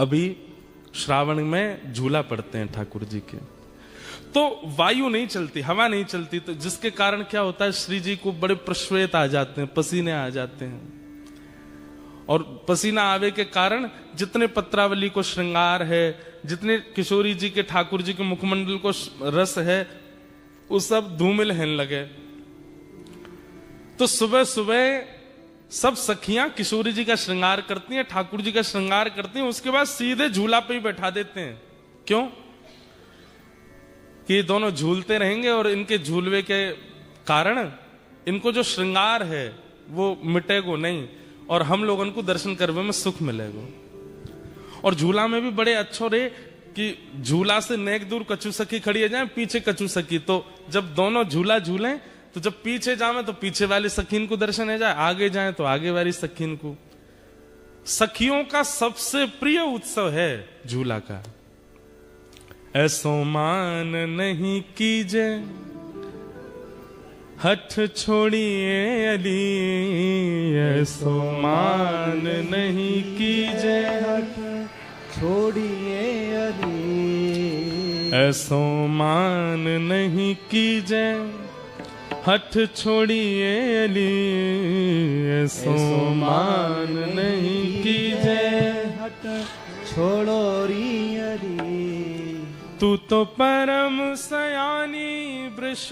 अभी श्रावण में झूला पड़ते हैं ठाकुर जी के, तो वायु नहीं चलती, हवा नहीं चलती, तो जिसके कारण क्या होता है, श्री जी को बड़े प्रश्वेत आ जाते हैं, पसीने आ जाते हैं। और पसीना आवे के कारण जितने पत्रावली को श्रृंगार है, जितने किशोरी जी के ठाकुर जी के मुखमंडल को रस है, वो सब धूमिल होने लगे। तो सुबह सुबह सब सखियां किशोरी जी का श्रृंगार करती हैं, ठाकुर जी का श्रृंगार करती हैं, उसके बाद सीधे झूला पे ही बैठा देते हैं। क्यों? कि दोनों झूलते रहेंगे और इनके झूलवे के कारण इनको जो श्रृंगार है वो मिटेगो नहीं, और हम लोगों को दर्शन करने में सुख मिलेगा। और झूला में भी बड़े अच्छो रे कि झूला से नेक दूर कछु सखी खड़ी है जाए, पीछे कछु सखी, तो जब दोनों झूला झूलें तो जब पीछे जावे तो पीछे वाली सखीन को दर्शन है जाए, आगे जाए तो आगे वाली सखीन को। सखियों का सबसे प्रिय उत्सव है झूला का। ऐसो मान नहीं कीजे हठ छोड़िए अली, ऐसो मान नहीं कीजे हठ छोड़िए अली, ऐसो मान नहीं कीजे हठ छोड़िए अली, ऐसो मान नहीं कीजे हठ छोड़ो री अली। तू तो परम सयानी वृष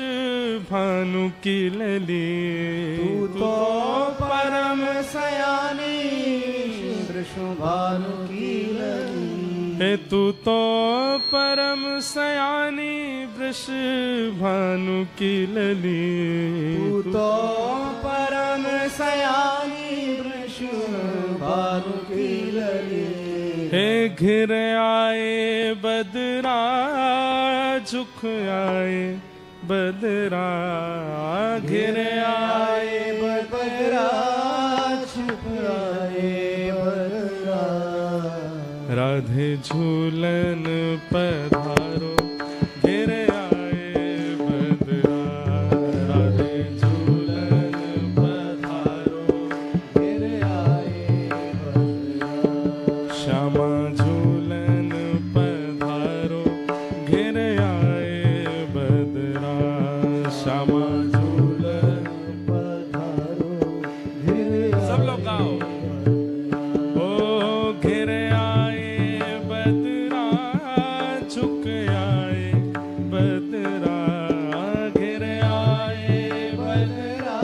भानु की लली, तू तो परम सयानी वृष भानु की लली। हे तू तो परम सयानी वृष भानु की लली, तू तो परम सयानी वृष भानु की लली। हे घिर आए बदरा झुक आए बदरा, घिर आए बदरा झुक आए बदरा। राधे झूलन पधारो घिर आए बदरा, राधे झूलन पधारो घिर आए बदरा। श्यामा झूलन पधारो घिर आए बदरा, श्यामा झूलन पधारो घिर आए। सब लोग गाओ। ओ घिर आए बदरा झुक आए बदरा, घिर आए बदरा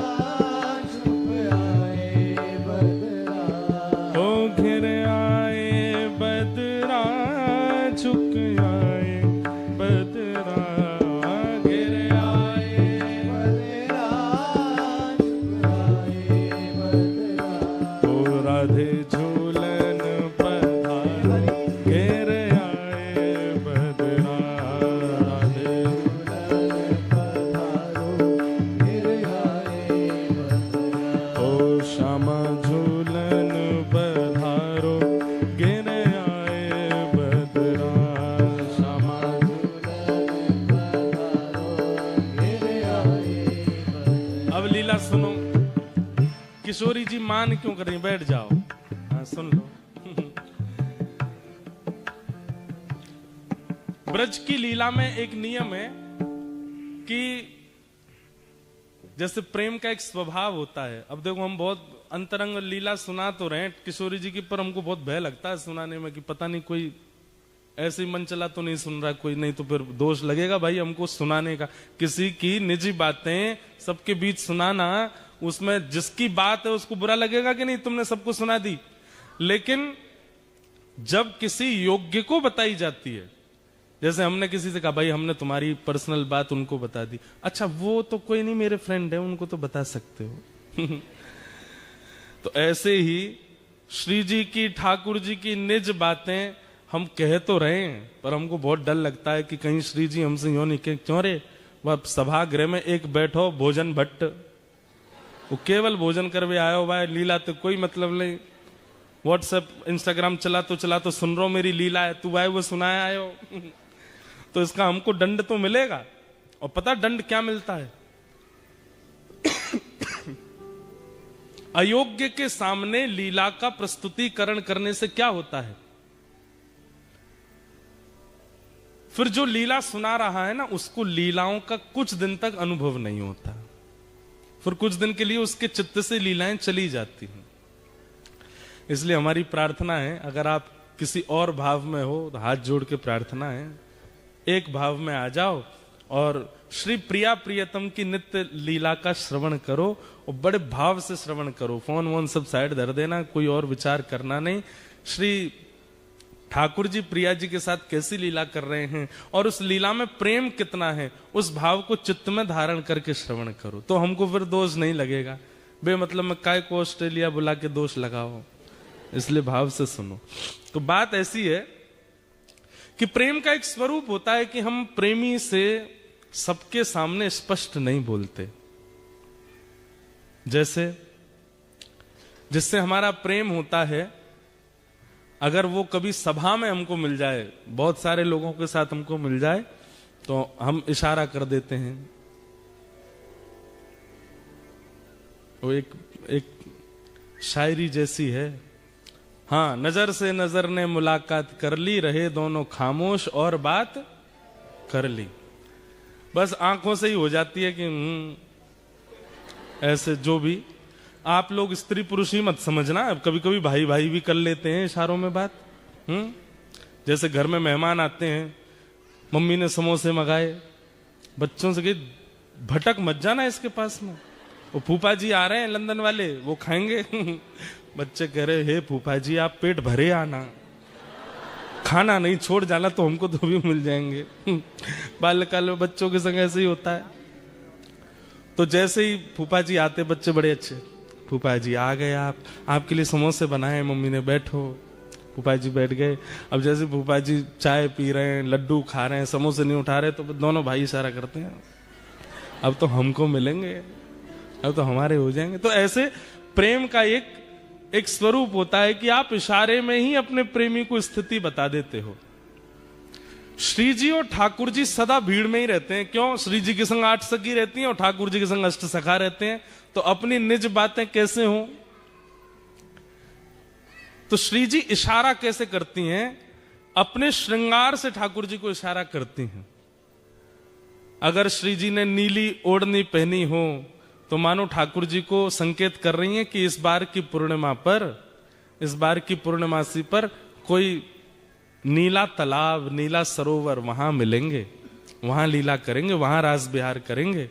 झुक आए बदरा। ओ घिर आए बदरा झुक आए बदरा, घिर आए बदरा झुक आए बदरा। ओ राधे झूलन पधारो घेर आए बदरा, राधे पधारो घिर आए बदरा। ओ श्यामा झूलन पधारो घेर आए बदरा, श्यामा झूलन पधारो घिर आए बदरा। अब लीला सुनो। किशोरी जी मान क्यों कर रही? बैठ जाओ, हाँ सुन लो। ब्रज की लीला में एक नियम है कि जैसे प्रेम का एक स्वभाव होता है। अब देखो, हम बहुत अंतरंग लीला सुना तो रहे हैं किशोरी जी की, पर हमको बहुत भय लगता है सुनाने में कि पता नहीं कोई ऐसे ही मन चला तो नहीं सुन रहा कोई, नहीं तो फिर दोष लगेगा भाई हमको सुनाने का। किसी की निजी बातें सबके बीच सुनाना, उसमें जिसकी बात है उसको बुरा लगेगा कि नहीं, तुमने सबको सुना दी। लेकिन जब किसी योग्य को बताई जाती है, जैसे हमने किसी से कहा भाई हमने तुम्हारी पर्सनल बात उनको बता दी, अच्छा वो तो कोई नहीं मेरे फ्रेंड है उनको तो बता सकते हो। तो ऐसे ही श्री जी की, ठाकुर जी की निज बातें हम कह तो रहे हैं, पर हमको बहुत डर लगता है कि कहीं श्री जी हमसे यूं नहीं कहें, क्यों रे वह सभागृह में एक बैठो भोजन भट्ट, वो केवल भोजन करवे आयो भाई, लीला तो कोई मतलब नहीं। व्हाट्सएप इंस्टाग्राम चला तो सुन रहा मेरी लीला है, तू भाई वो सुनाया आयो। तो इसका हमको दंड तो मिलेगा। और पता दंड क्या मिलता है? अयोग्य के सामने लीला का प्रस्तुतिकरण करने से क्या होता है? फिर जो लीला सुना रहा है ना, उसको लीलाओं का कुछ दिन तक अनुभव नहीं होता, फिर कुछ दिन के लिए उसके चित्त से लीलाएं चली जाती हैं। इसलिए हमारी प्रार्थना है, अगर आप किसी और भाव में हो तो हाथ जोड़ के प्रार्थना है, एक भाव में आ जाओ और श्री प्रिया प्रियतम की नित्य लीला का श्रवण करो, और बड़े भाव से श्रवण करो। फोन वोन सब साइड धर देना, कोई और विचार करना नहीं। श्री ठाकुर जी प्रिया जी के साथ कैसी लीला कर रहे हैं और उस लीला में प्रेम कितना है, उस भाव को चित्त में धारण करके श्रवण करो, तो हमको फिर दोष नहीं लगेगा। बेमतलब में काय को ऑस्ट्रेलिया बुला के दोष लगाओ, इसलिए भाव से सुनो। तो बात ऐसी है कि प्रेम का एक स्वरूप होता है कि हम प्रेमी से सबके सामने स्पष्ट नहीं बोलते। जैसे जिससे हमारा प्रेम होता है, अगर वो कभी सभा में हमको मिल जाए, बहुत सारे लोगों के साथ हमको मिल जाए, तो हम इशारा कर देते हैं। वो एक शायरी जैसी है, हाँ, नजर से नजर ने मुलाकात कर ली, रहे दोनों खामोश और बात कर ली। बस आंखों से ही हो जाती है कि ऐसे। जो भी आप लोग स्त्री पुरुष ही मत समझना, अब कभी कभी भाई भाई भी कर लेते हैं इशारों में बात। जैसे घर में मेहमान आते हैं, मम्मी ने समोसे मंगाए, बच्चों से कही भटक मत जाना इसके पास में, वो फूफा जी आ रहे हैं लंदन वाले, वो खाएंगे। बच्चे कह रहे, हे फूफा जी आप पेट भरे आना, खाना नहीं छोड़ जाना, तो हमको तो भी मिल जाएंगे। बाल्यकाल में बच्चों के संग ऐसे ही होता है। तो जैसे ही फूफा जी आते, बच्चे बड़े अच्छे, फूफा जी आ गए, आपके लिए समोसे बनाए मम्मी ने, बैठो। फूफा जी बैठ गए। अब जैसे फूफा जी चाय पी रहे हैं, लड्डू खा रहे हैं, समोसे नहीं उठा रहे, तो दोनों भाई इशारा करते हैं, अब तो हमको मिलेंगे, अब तो हमारे हो जाएंगे। तो ऐसे प्रेम का एक स्वरूप होता है कि आप इशारे में ही अपने प्रेमी को स्थिति बता देते हो। श्री जी और ठाकुर जी सदा भीड़ में ही रहते हैं। क्यों? श्री जी के संग 8 सखी रहती हैं और ठाकुर जी के संग 8 सखा रहते हैं, तो अपनी निज बातें कैसे हों? तो श्री जी इशारा कैसे करती हैं? अपने श्रृंगार से ठाकुर जी को इशारा करती हैं। अगर श्री जी ने नीली ओढ़नी पहनी हो, तो मानो ठाकुर जी को संकेत कर रही हैं कि इस बार की पूर्णिमा पर, इस बार की पूर्णमासी पर कोई नीला तालाब, नीला सरोवर, वहां मिलेंगे, वहां लीला करेंगे, वहां रास बिहार करेंगे।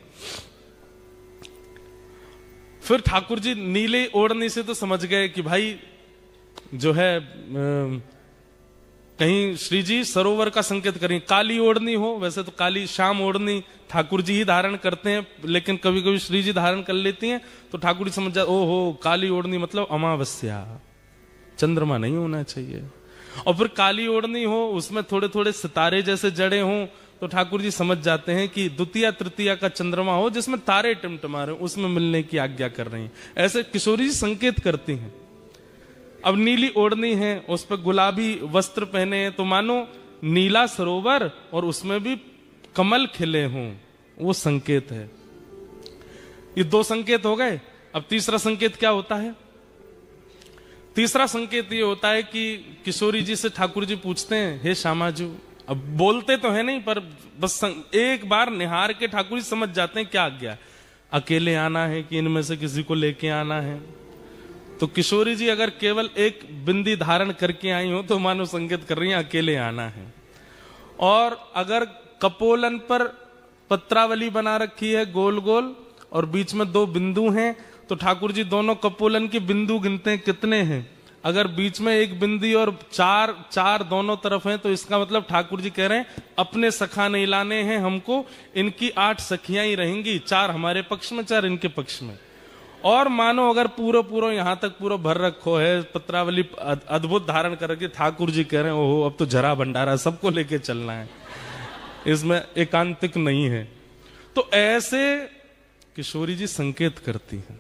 फिर ठाकुर जी नीले ओढ़नी से तो समझ गए कि भाई जो है कहीं श्री जी सरोवर का संकेत करें। काली ओढ़नी हो, वैसे तो काली श्याम ओढ़नी ठाकुर जी ही धारण करते हैं, लेकिन कभी कभी श्री जी धारण कर लेती हैं, तो ठाकुर जी समझ जाए, ओहो काली ओढ़नी मतलब अमावस्या, चंद्रमा नहीं होना चाहिए। और फिर काली ओढ़नी हो, उसमें थोड़े थोड़े सितारे जैसे जड़े हों, तो ठाकुर जी समझ जाते हैं कि द्वितीया तृतीया का चंद्रमा हो जिसमें तारे टिमटिमा रहे, उसमें मिलने की आज्ञा कर रही हैं। ऐसे किशोरी जी संकेत करती हैं। अब नीली ओढ़नी है, उस पर गुलाबी वस्त्र पहने हैं, तो मानो नीला सरोवर और उसमें भी कमल खिले हों, वो संकेत है। ये 2 संकेत हो गए। अब तीसरा संकेत क्या होता है? तीसरा संकेत ये होता है कि किशोरी जी से ठाकुर जी पूछते हैं, हे श्यामाजू, अब बोलते तो है नहीं, पर बस एक बार निहार के ठाकुर जी समझ जाते हैं क्या आज्ञा, अकेले आना है कि इनमें से किसी को लेके आना है। तो किशोरी जी अगर केवल एक बिंदी धारण करके आई हो, तो मानो संकेत कर रही है अकेले आना है। और अगर कपोलन पर पत्रावली बना रखी है गोल गोल, और बीच में 2 बिंदु हैं, तो ठाकुर जी दोनों कपोलन के बिंदु गिनते हैं कितने हैं। अगर बीच में एक बिंदी और 4 दोनों तरफ हैं, तो इसका मतलब ठाकुर जी कह रहे हैं अपने सखा नहीं लाने हैं हमको, इनकी 8 सखियां ही रहेंगी, 4 हमारे पक्ष में, 4 इनके पक्ष में। और मानो अगर पूरा यहां तक पूरा भर रखो है, पत्रावली अद्भुत धारण करके ठाकुर जी कह रहे हैं ओहो अब तो जरा भंडारा सबको लेके चलना है, इसमें एकांतिक नहीं है। तो ऐसे किशोरी जी संकेत करती हैं।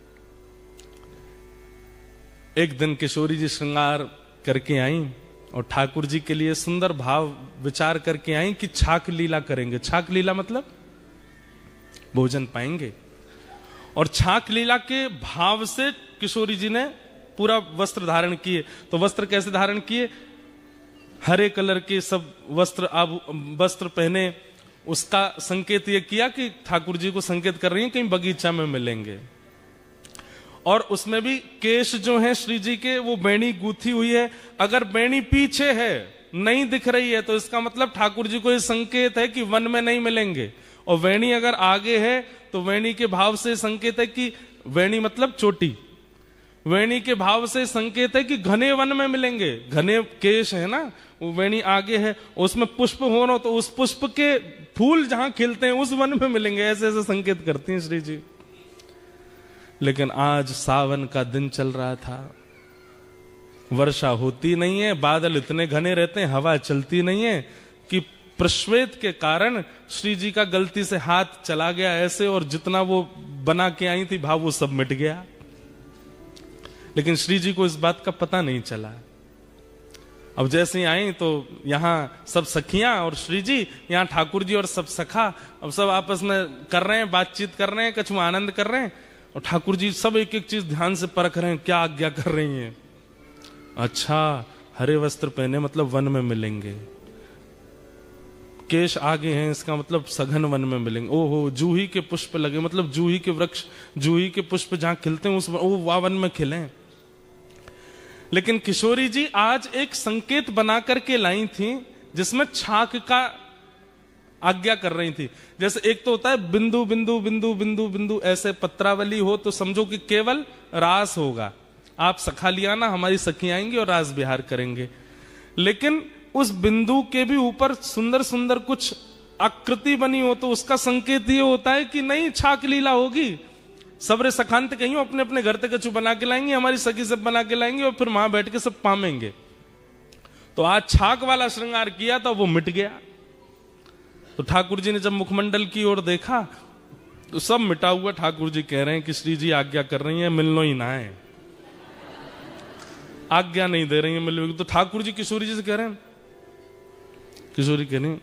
एक दिन किशोरी जी श्रृंगार करके आई और ठाकुर जी के लिए सुंदर भाव विचार करके आई कि छाक लीला करेंगे। छाक लीला मतलब भोजन पाएंगे, और छाक लीला के भाव से किशोरी जी ने पूरा वस्त्र धारण किए। तो वस्त्र कैसे धारण किए? हरे कलर के सब वस्त्र पहने, उसका संकेत ये किया कि ठाकुर जी को संकेत कर रही है कहीं बगीचा में मिलेंगे। और उसमें भी केश जो है श्री जी के वो बेणी गूंथी हुई है। अगर बेणी पीछे है, नहीं दिख रही है, तो इसका मतलब ठाकुर जी को ये संकेत है कि वन में नहीं मिलेंगे। और वेणी अगर आगे है तो वेणी के भाव से संकेत है कि वेणी मतलब चोटी, वेणी के भाव से संकेत है कि घने वन में मिलेंगे। घने केश है ना, वो वेणी आगे है, उसमें पुष्प हो ना, तो उस पुष्प के फूल जहां खिलते हैं उस वन में मिलेंगे। ऐसे ऐसे संकेत करती हैं श्री जी। लेकिन आज सावन का दिन चल रहा था, वर्षा होती नहीं है, बादल इतने घने रहते हैं, हवा चलती नहीं है कि प्रश्वेत के कारण श्री जी का गलती से हाथ चला गया ऐसे, और जितना वो बना के आई थी भाव वो सब मिट गया। लेकिन श्री जी को इस बात का पता नहीं चला। अब जैसे ही आई तो यहाँ सब सखियां और श्री जी, यहाँ ठाकुर जी और सब सखा, अब सब आपस में कर रहे हैं, बातचीत कर रहे हैं, कछु आनंद कर रहे हैं। और ठाकुर जी सब एक एक चीज ध्यान से परख रहे हैं, क्या आज्ञा कर रही हैं। अच्छा, हरे वस्त्र पहने मतलब वन में मिलेंगे, केश आगे हैं इसका मतलब सघन वन में मिलेंगे। ओहो, जूही के पुष्प लगे मतलब जूही के वृक्ष, जूही के पुष्प जहां खिलते हैं उस वन में खिले। लेकिन किशोरी जी आज एक संकेत बना करके लाई थी जिसमें छाक का आज्ञा कर रही थी। जैसे एक तो होता है बिंदु बिंदु बिंदु बिंदु बिंदु, ऐसे पत्रावली हो तो समझो कि केवल रास होगा, आप सखा लिया ना, हमारी सखी आएंगी और रास विहार करेंगे। लेकिन उस बिंदु के भी ऊपर सुंदर सुंदर कुछ आकृति बनी हो तो उसका संकेत ये होता है कि नहीं, छाक लीला होगी। सबरे सखांत कहीं अपने अपने घर तक कछु बना के लाएंगे, हमारी सखी सब बना के लाएंगे और फिर वहां बैठ के सब पामेंगे। तो आज छाक वाला श्रृंगार किया तो वो मिट गया। तो ठाकुर जी ने जब मुखमंडल की ओर देखा तो सब मिटा हुआ। ठाकुर जी कह रहे हैं कि श्री जी आज्ञा कर रही हैं मिलनो ही ना है, आज्ञा नहीं दे रही है मिलोगी। तो ठाकुर जी किशोरी जी से कह रहे हैं, किशोरी कह रही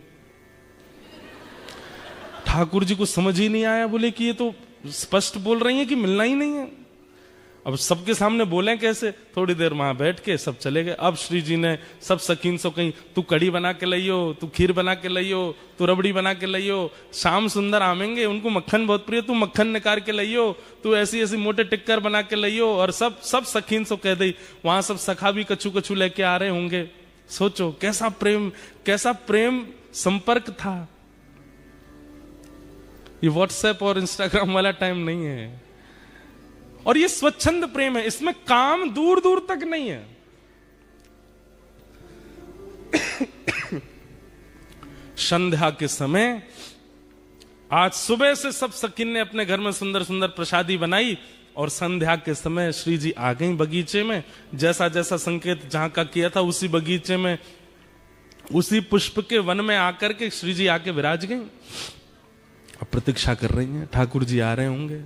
ठाकुर जी को समझ ही नहीं आया, बोले कि ये तो स्पष्ट बोल रही है कि मिलना ही नहीं है। अब सबके सामने बोले कैसे। थोड़ी देर वहां बैठ के सब चले गए। अब श्री जी ने सब सखीन सो कहीं, तू कड़ी बना के लइयो, तू खीर बना के लइयो, तू रबड़ी बना के लइयो, शाम सुंदर आमेंगे, उनको मक्खन बहुत प्रिय, तू मक्खन निकाल के लइयो, तू ऐसी ऐसी मोटे टिक्कर बना के लइयो। और सब सखीन सो कह दी। वहां सब सखा भी कछु कछु लेके आ रहे होंगे। सोचो कैसा प्रेम संपर्क था। ये व्हाट्सएप और इंस्टाग्राम वाला टाइम नहीं है। और ये स्वच्छंद प्रेम है, इसमें काम दूर दूर तक नहीं है। संध्या के समय आज सुबह से सब सखीन ने अपने घर में सुंदर सुंदर प्रसादी बनाई और संध्या के समय श्री जी आ गई बगीचे में। जैसा जैसा संकेत जहां का किया था उसी बगीचे में, उसी पुष्प के वन में आकर के श्री जी आके विराज गई। अब प्रतीक्षा कर रही हैं, ठाकुर जी आ रहे होंगे,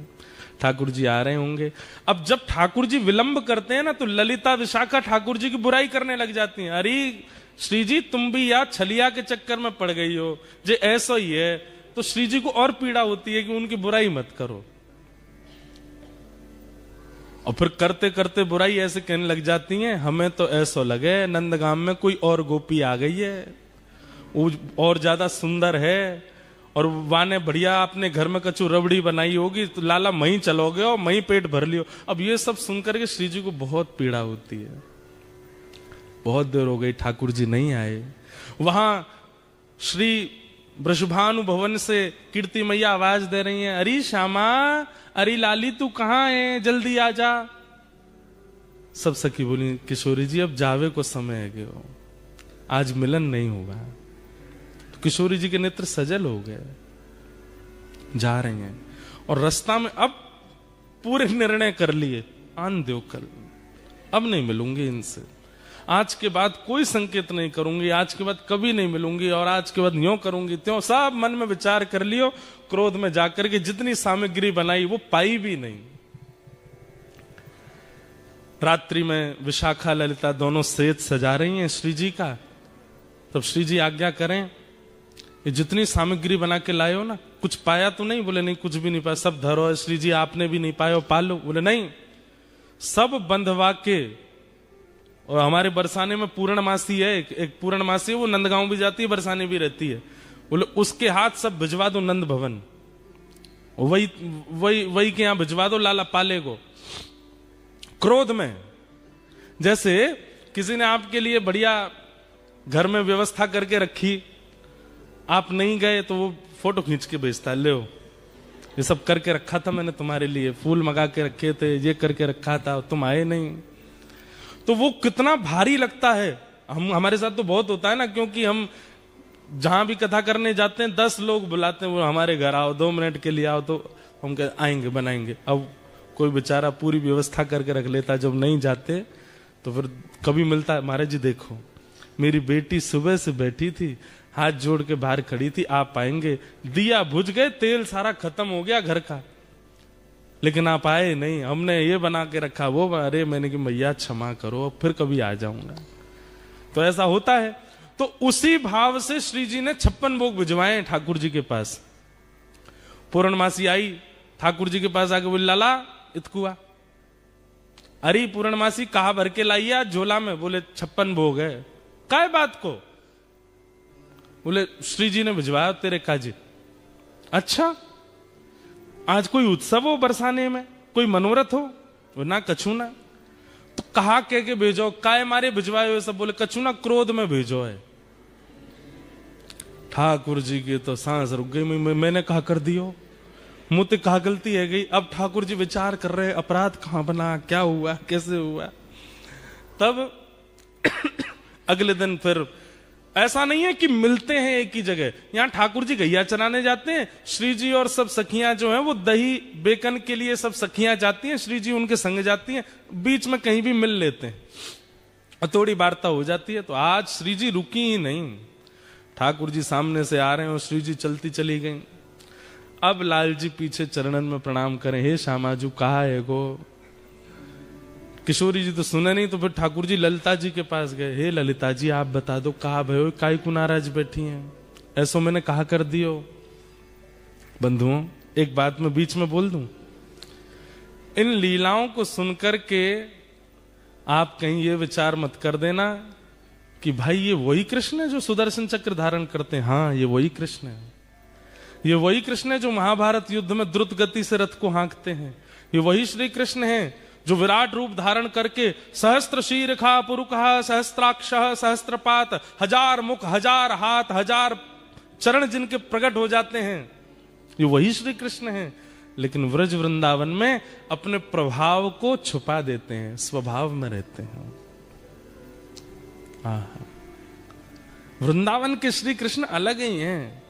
ठाकुर जी आ रहे होंगे। अब जब ठाकुर जी विलंब करते हैं ना तो ललिता विशाखा ठाकुर जी की बुराई करने लग जाती हैं। अरे श्री जी तुम भी यार छलिया के चक्कर में पड़ गई हो, जे ऐसा ही है। तो श्री जी को और पीड़ा होती है कि उनकी बुराई मत करो। और फिर करते करते बुराई ऐसे कहने लग जाती हैं, हमें तो ऐसा लगे नंदगाम में कोई और गोपी आ गई है, वो और ज्यादा सुंदर है, और वाने बढ़िया अपने घर में कछु रबड़ी बनाई होगी तो लाला मही चलोगे और मही पेट भर लियो। अब ये सब सुनकर के श्री जी को बहुत पीड़ा होती है। बहुत देर हो गई, ठाकुर जी नहीं आए। वहां श्री वृषभानु भवन से कीर्ति मैया आवाज दे रही हैं, अरे श्यामा, अरे लाली तू कहाँ है, जल्दी आ जा। सब सखी बोली, किशोरी जी अब जावे को समय है गयो, आज मिलन नहीं होगा। तो किशोरी जी के नेत्र सजल हो गए, जा रही हैं। और रास्ता में अब पूरे निर्णय कर लिए, आन दो कल, अब नहीं मिलूंगी इनसे, आज के बाद कोई संकेत नहीं करूंगी, आज के बाद कभी नहीं मिलूंगी, और आज के बाद यूं करूंगी त्यों। सब मन में विचार कर लियो। क्रोध में जाकर के जितनी सामग्री बनाई वो पाई भी नहीं। रात्रि में विशाखा ललिता दोनों सेज सजा रही हैं श्री जी का। तब श्री जी आज्ञा करें, ये जितनी सामग्री बना के लाए हो ना, कुछ पाया तो नहीं? बोले नहीं, कुछ भी नहीं पाया, सब धरो है श्री जी, आपने भी नहीं पाया, पालो। बोले नहीं, सब बंधवा के और हमारे बरसाने में पूर्णमासी है, एक पूर्णमासी है, वो नंदगांव भी जाती है, बरसाने भी रहती है। बोले उसके हाथ सब भिजवा दो नंद भवन, वही वही वही के यहां भिजवा दो लाला पाले को। क्रोध में जैसे किसी ने आपके लिए बढ़िया घर में व्यवस्था करके रखी, आप नहीं गए तो वो फोटो खींच के भेजता है, ले ये सब करके रखा था मैंने तुम्हारे लिए, फूल मंगा के रखे थे, ये करके रखा था, तुम आए नहीं। तो वो कितना भारी लगता है। हमारे साथ तो बहुत होता है ना, क्योंकि हम जहां भी कथा करने जाते हैं 10 लोग बुलाते हैं, वो हमारे घर आओ 2 मिनट के लिए आओ, तो हम कह आएंगे बनाएंगे। अब कोई बेचारा पूरी व्यवस्था करके रख लेता, जब नहीं जाते तो फिर कभी मिलता है, महाराज जी देखो मेरी बेटी सुबह से बैठी थी, हाथ जोड़ के बाहर खड़ी थी, आप आएंगे, दिया बुझ गए, तेल सारा खत्म हो गया घर का, लेकिन आप आए नहीं, हमने ये बना के रखा वो। अरे मैंने कि मैया क्षमा करो, फिर कभी आ जाऊंगा। तो ऐसा होता है। तो उसी भाव से श्री जी ने 56 भोग भिजवाए ठाकुर जी के पास। पूर्णमासी आई ठाकुर जी के पास आके बोली लाला इतकुआ, अरे पूर्णमासी कहा भर के लाई आज झोला में? बोले 56 भोग है। काय बात को? बोले श्री जी ने भिजवाया तेरे काजी। अच्छा आज कोई उत्सव हो बरसाने में, कोई मनोरथ हो? ना कछु ना। तो कहा के भेजो, काय मारे भिजवाए हुए सब? बोले कछु ना, क्रोध में भेजो है। ठाकुर जी की तो सांस रुक गई। मैंने कहा कर दियो, मुझे कहा गलती है गई। अब ठाकुर जी विचार कर रहे अपराध कहां बना, क्या हुआ, कैसे हुआ। तब अगले दिन फिर ऐसा नहीं है कि मिलते हैं एक ही जगह, यहां ठाकुर जी गैया चराने जाते हैं, श्री जी और सब सखियां जो हैं वो दही बेकन के लिए सब सखियां जाती हैं, श्री जी उनके संग जाती हैं, बीच में कहीं भी मिल लेते हैं और थोड़ी वार्ता हो जाती है। तो आज श्री जी रुकी ही नहीं, ठाकुर जी सामने से आ रहे हैं और श्री जी चलती चली गई। अब लाल जी पीछे चरणन में प्रणाम करें, हे श्यामाजू कहा है गो। किशोरी जी तो सुने नहीं, तो फिर ठाकुर जी ललिता जी के पास गए, हे ललिता जी आप बता दो कहा भयो, काई को नाराज बैठी हैं, ऐसो मैंने कहा कर दियो। बंधुओं एक बात मैं बीच में बोल दूं, इन लीलाओं को सुनकर के आप कहीं ये विचार मत कर देना कि भाई ये वही कृष्ण है जो सुदर्शन चक्र धारण करते हैं। हाँ ये वही कृष्ण है, ये वही कृष्ण है जो महाभारत युद्ध में द्रुत गति से रथ को हाँकते हैं। ये वही श्री कृष्ण है जो विराट रूप धारण करके सहस्त्र शीर्षा पुरुषः सहस्त्राक्षः सहस्त्रपात, 1000 मुख 1000 हाथ 1000 चरण जिनके प्रकट हो जाते हैं, ये वही श्री कृष्ण है। लेकिन व्रज वृंदावन में अपने प्रभाव को छुपा देते हैं, स्वभाव में रहते हैं। वृंदावन के श्री कृष्ण अलग ही हैं।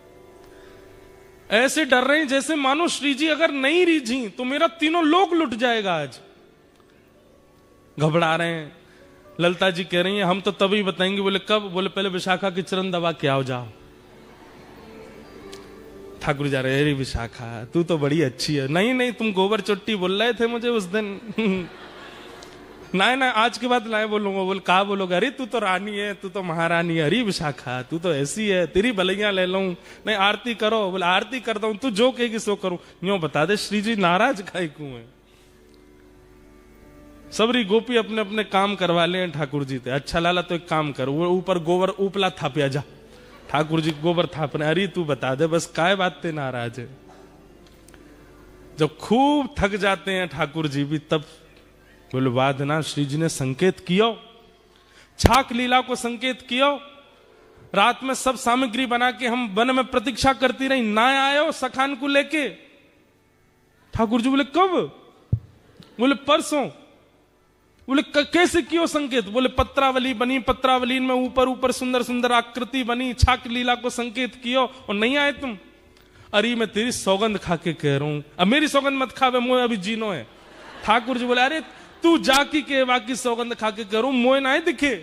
ऐसे डर रहे हैं जैसे मानो श्री जी अगर नहीं रीझी तो मेरा तीनों लोक लुट जाएगा। आज घबरा रहे हैं। ललिता जी कह रही हैं हम तो तभी बताएंगे। बोले कब? बोले पहले विशाखा की चरण दबा के आओ, जाओ। ठाकुर जा रहे, अरे विशाखा तू तो बड़ी अच्छी है। नहीं नहीं तुम गोबर चोट्टी बोल रहे थे मुझे उस दिन। ना आज के बाद लाए बोलूंगा। बोल कहा बोलोगे? अरे तू तो रानी है, तू तो महारानी है। अरे विशाखा तू तो ऐसी है, तेरी भलैया ले लूं। नहीं आरती करो। बोले आरती करता हूं, तू जो कहेगी सो करूं। यूं बता दे श्री जी नाराज काहे क्यों है? सबरी गोपी अपने अपने काम करवा ले ठाकुर जी थे। अच्छा लाला तो एक काम कर, वो ऊपर गोबर उपला थापिया जा। ठाकुर जी गोबर थाप रहे। अरे तू बता दे बस काय बात ते नाराज है। जब खूब थक जाते हैं ठाकुर जी भी, तब बोले वादना श्री जी ने संकेत कियो, छाक लीला को संकेत कियो। रात में सब सामग्री बना के हम वन में प्रतीक्षा करती रही, ना आयो सखान को लेके। ठाकुर जी बोले कब? बोले परसों। बोले कैसे कियो संकेत? बोले पत्रावली बनी, पत्रावली में ऊपर ऊपर सुंदर सुंदर आकृति बनी, छाक लीला को संकेत कियो और नहीं आए तुम। अरे मैं तेरी सौगंध खा के कह रहा हूं, अब मेरी सौगंध मत खावे, मोह अभी जीनो है। ठाकुर जी बोले अरे तू जाकी के बाकी सौगंध खा के कह रहा हूं, मोह ना दिखे।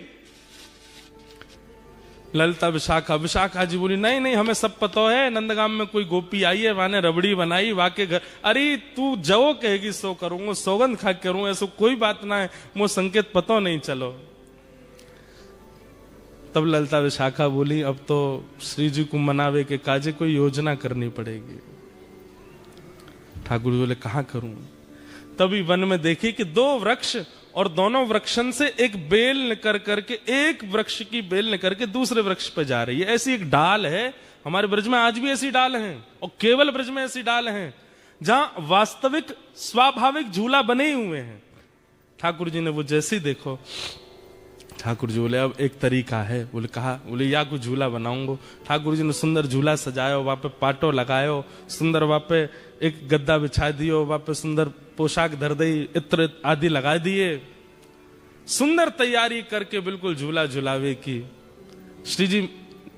ललिता विशाखा जी बोली नहीं नहीं हमें सब पता है, नंदगाम में कोई गोपी आई है, वाने रबड़ी बनाई, वाके घर। अरे तू जो कहेगी सो करूंगा, सौगंध खा के करूंगा, ऐसा कोई बात ना है, मुझे संकेत पता नहीं। चलो तब ललिता विशाखा बोली अब तो श्री जी को मनावे के काजे कोई योजना करनी पड़ेगी। ठाकुर बोले कहां करूं? तभी वन में देखी कि 2 वृक्ष और दोनों वृक्षन से एक बेल निकल करके, एक वृक्ष की बेल निकल के दूसरे वृक्ष पे जा रही है। ऐसी एक डाल है, हमारे ब्रज में आज भी ऐसी डाल हैं, और केवल ब्रज में ऐसी डाल हैं जहां वास्तविक स्वाभाविक झूला बने ही हुए हैं। ठाकुर जी ने वो जैसे ही देखो, ठाकुर जी बोले अब एक तरीका है, बोले कहा, बोले या कुछ झूला बनाऊंगा। ठाकुर जी ने सुंदर झूला सजायो, वहां पे पाटो लगायो, सुंदर वहां पे एक गद्दा बिछा दियो, वहां पे सुंदर पोशाक धर दी, इत्र आदि लगा दिए, सुंदर तैयारी करके बिल्कुल झूला झुलावे की। श्री जी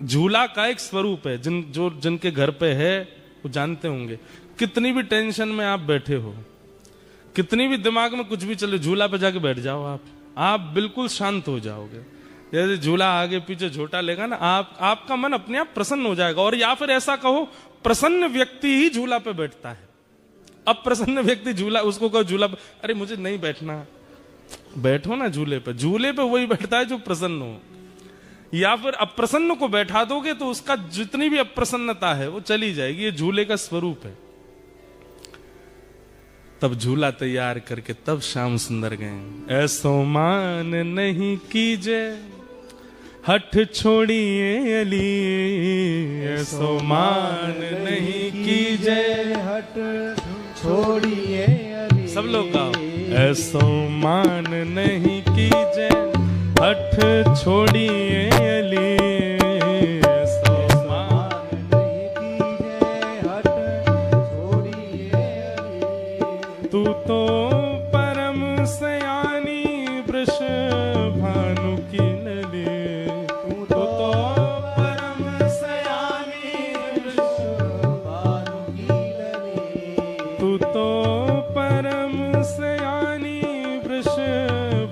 झूला का एक स्वरूप है, जिनके घर पे है वो जानते होंगे। कितनी भी टेंशन में आप बैठे हो, कितनी भी दिमाग में कुछ भी चले, झूला पे जाके बैठ जाओ, आप बिल्कुल शांत हो जाओगे। जैसे झूला आगे पीछे झोटा लेगा ना, आपका मन अपने आप प्रसन्न हो जाएगा। और या फिर ऐसा कहो, प्रसन्न व्यक्ति ही झूला पे बैठता है। अब प्रसन्न व्यक्ति झूला, उसको कहो झूला, अरे मुझे नहीं बैठना, बैठो ना झूले पे। झूले पे वही बैठता है जो प्रसन्न हो। या फिर अप्रसन्न को बैठा दोगे तो उसका जितनी भी अप्रसन्नता है वो चली जाएगी। ये झूले का स्वरूप है। तब झूला तैयार करके तब श्याम सुंदर गए। ऐसो मान नहीं कीजे हठ छोड़िए अली, ऐसो मान नहीं कीजे हट छोड़िए अली। सब लोग गाओ। ऐसो मान नहीं कीजे हठ छोड़िए अली, ऐसो मान नहीं कीजे हट छोड़िए अली। तू तो परम सयानी वृष भानु की नली, तू तो परम सयानी वृष भानु की नली। तू तो परम सयानी वृष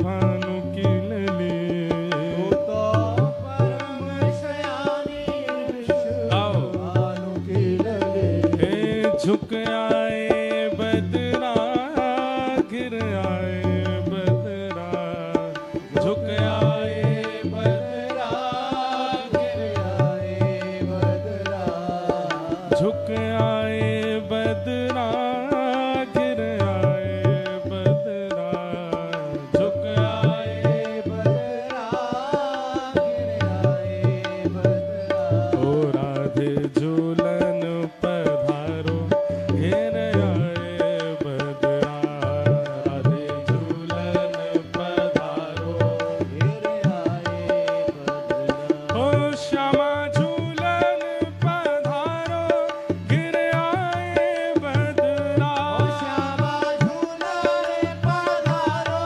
भानु की नली। तू तो परम सयानी वृष भानु की नली। हे झुक आए बदरा, गिर आए बदरा, झुक आए बदरा गिर आए बदरा। झुक आए बदरा, गिर आए बदरा, झुक आए बदरा गिर आए बदरा। ओ राधे झूलन पधारो, घेर आए बदरा, राधे झूलन पधारो। गिर आए बदरा। ओ श्यामा झूलन पधारो, गिर आए बदरा। श्यामा झूलन पधारो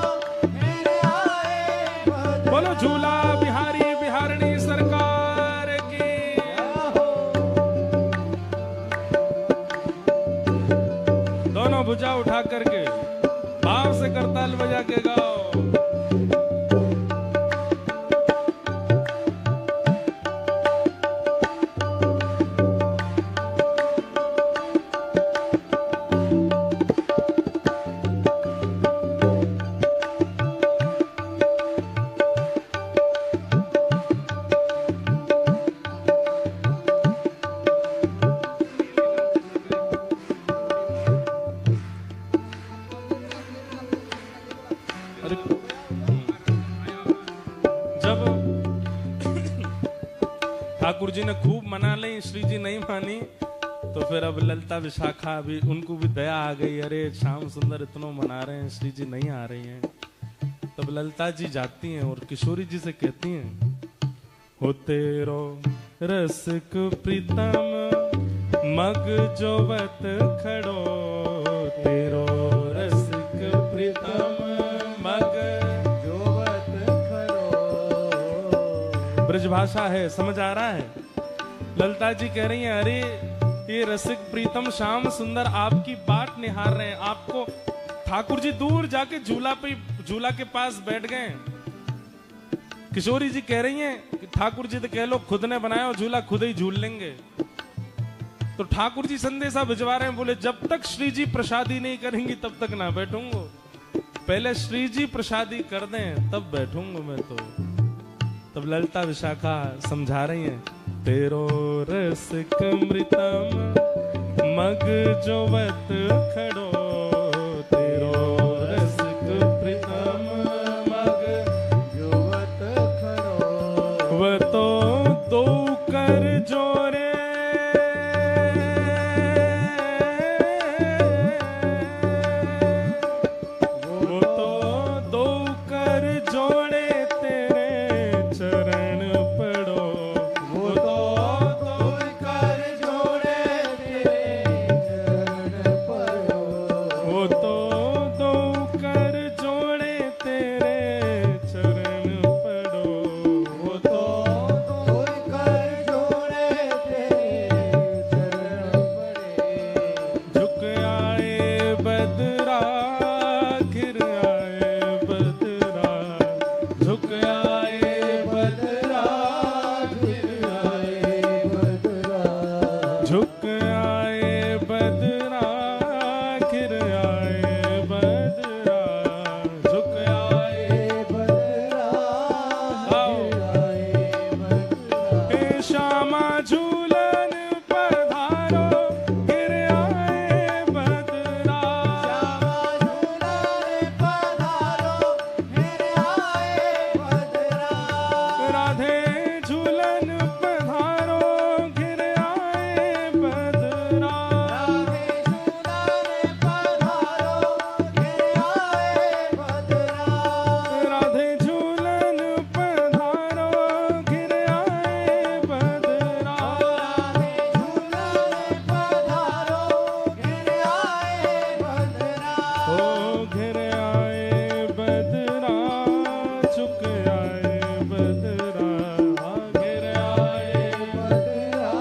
गिर आए बदरा। बोलो झूला बिहारी बिहारणी सरकार की। दोनों भुजा उठा करके भाव से करताल बजा के गाओ। अरे जब ठाकुर जी ने खूब मना ली, श्री जी नहीं मानी, तो फिर अब ललिता विशाखा भी, उनको भी दया आ गई। अरे श्याम सुंदर इतना मना रहे हैं, श्री जी नहीं आ रही हैं। तब ललिता जी जाती हैं और किशोरी जी से कहती हैं, हो तेरो रसिक प्रीतम मग जोवत खड़ो, तेरो रसिक प्रीतम मग जोवत खड़ो। ब्रजभाषा है, समझ आ रहा है। ललिता जी कह रही हैं, अरे ये रसिक प्रीतम श्याम सुंदर आपकी बाट निहार रहे हैं। आपको ठाकुर जी दूर जाके झूला के पास बैठ गए। किशोरी जी कह रही हैं कि ठाकुर जी तो कह लो खुद ने बनाया, झूला खुद ही झूल लेंगे। तो ठाकुर जी संदेशा भिजवा रहे हैं, बोले जब तक श्री जी प्रसादी नहीं करेंगी तब तक ना बैठूंगा, पहले श्री जी प्रसादी कर दें तब बैठूंगा मैं। तो तब ललिता विशाखा समझा रही हैं, तेरो रसिक मृतम मग जोवत खड़ो, तेरो रसिक प्रीतम कर जोरे वो तो दो कर जोड़े तेरे चरण पड़ो वो तो दो कर जोड़े तेरे चरण पड़ो वो तो दो कर जोड़े तेरे चरण पड़ो वो तो दो कर जोड़े तेरे चरण पड़े झुक आए बदरा घिर आए बदरा झुक आए बदरा गिर आए बदरा झुक आए बदरा घिर आए बदरा झुक आए बदरा गिर आए बदरा हे श्यामा झूलन पधारो घिर आए बदरा श्यामा झूला रे पधारो मेरे आए बदरा राधे झूलन पधारो घिर आए बदरा राधे झूला रे पधारो मेरे आए बदरा राधे झूलन पधारो घिर आए बदरा राधे झूला रे पधारो मेरे आए बदरा ओ घिर आए बदरा झुक आए बदरा घिर आए बदरा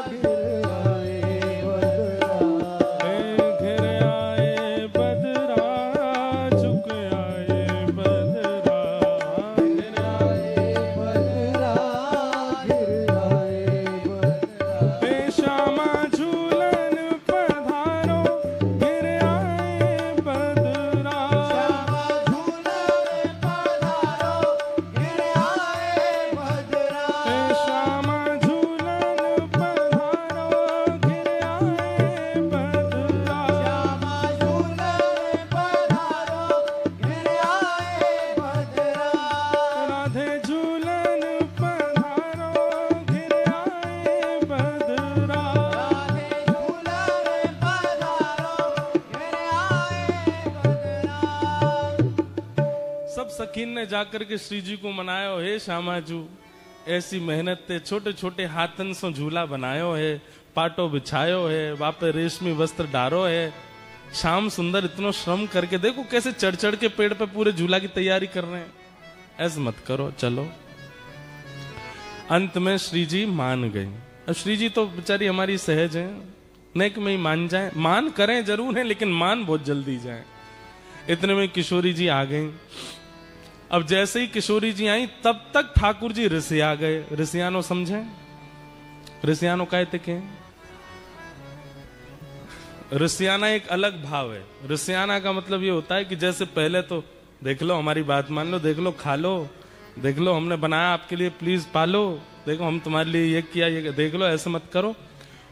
गिर आए बदरा घिर आए बदरा झुक आए बदरा घिर आए बदरा गिर आए बदरा हे श्यामा झूलन पधारो घिर आए बदरा श्यामा झूला रे पधारो मेरे आए बदरा हे श्यामा झूलन पधारो घिर आए बदरा श्यामा झूला रे पधारो मेरे आए बदरा राधे झूलन पधारो घिर आए बदरा राधे झूला रे पधारो मेरे आए बदरा सब सखीन ने जाकर के श्री जी को मनायो हे श्यामाजू ऐसी मेहनत ते छोटे छोटे हाथन सो झूला बनायो है पाटो बिछायो है वापे रेशमी वस्त्र डारो है श्याम सुंदर इतनो श्रम करके देखो कैसे चढ़ चढ़ के पेड़ पे पूरे झूला की तैयारी कर रहे हैं ऐसे मत करो चलो अंत में श्री जी मान गए अब श्री जी तो बेचारी हमारी सहज है नेक में ही मान जाए मान करें जरूर है लेकिन मान बहुत जल्दी जाए इतने में किशोरी जी आ गई अब जैसे ही किशोरी जी आई तब तक ठाकुर जी ऋषिया गए ऋषियानो समझे ऋषियानो कहते के ऋषियाना एक अलग भाव है ऋषियाना का मतलब ये होता है कि जैसे पहले तो देख लो हमारी बात मान लो देख लो खा लो देख लो हमने बनाया आपके लिए प्लीज पालो देखो हम तुम्हारे लिए ये किया ये देख लो ऐसे मत करो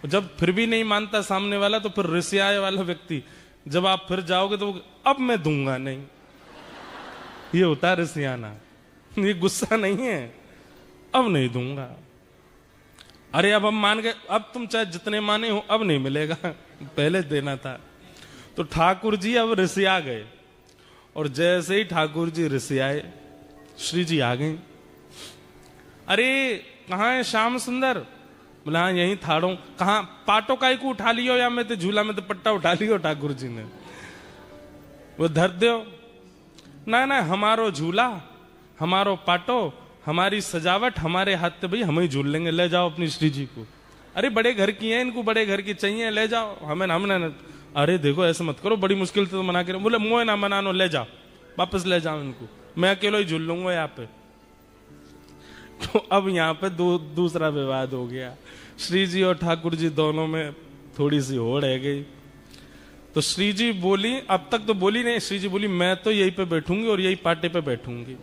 जब फिर भी नहीं मानता सामने वाला तो फिर ऋषियाए वाला व्यक्ति जब आप फिर जाओगे तो अब मैं दूंगा नहीं ये होता है ऋषियाना ये गुस्सा नहीं है अब नहीं दूंगा अरे अब हम मान गए अब तुम चाहे जितने माने हो अब नहीं मिलेगा पहले देना था तो ठाकुर जी अब ऋषिया गए और जैसे ही ठाकुर जी ऋषियाए श्री जी आ गए अरे कहाँ है श्याम सुंदर बोला हाँ यहीं थाड़ो कहाँ पाटो काय को उठा लियो या मैं तो झूला में तो पट्टा उठा लियो ठाकुर जी ने वो धर दो ना ना हमारो झूला हमारो पाटो हमारी सजावट हमारे हाथ से भाई हम ही झूल लेंगे ले जाओ अपनी श्री जी को अरे बड़े घर की है इनको बड़े घर की चाहिए ले जाओ हमें हमने अरे देखो ऐसे मत करो बड़ी मुश्किल से तो मना के बोले मोह ना मनानो ले जाओ वापस ले जाओ इनको मैं अकेला ही झूल लूंगा यहाँ पे तो अब यहाँ पे दूसरा विवाद हो गया श्री जी और ठाकुर जी दोनों में थोड़ी सी होड़ है गई तो श्री जी बोली अब तक तो बोली नहीं श्री जी बोली मैं तो यहीं पे बैठूंगी और यही पाटे पे बैठूंगी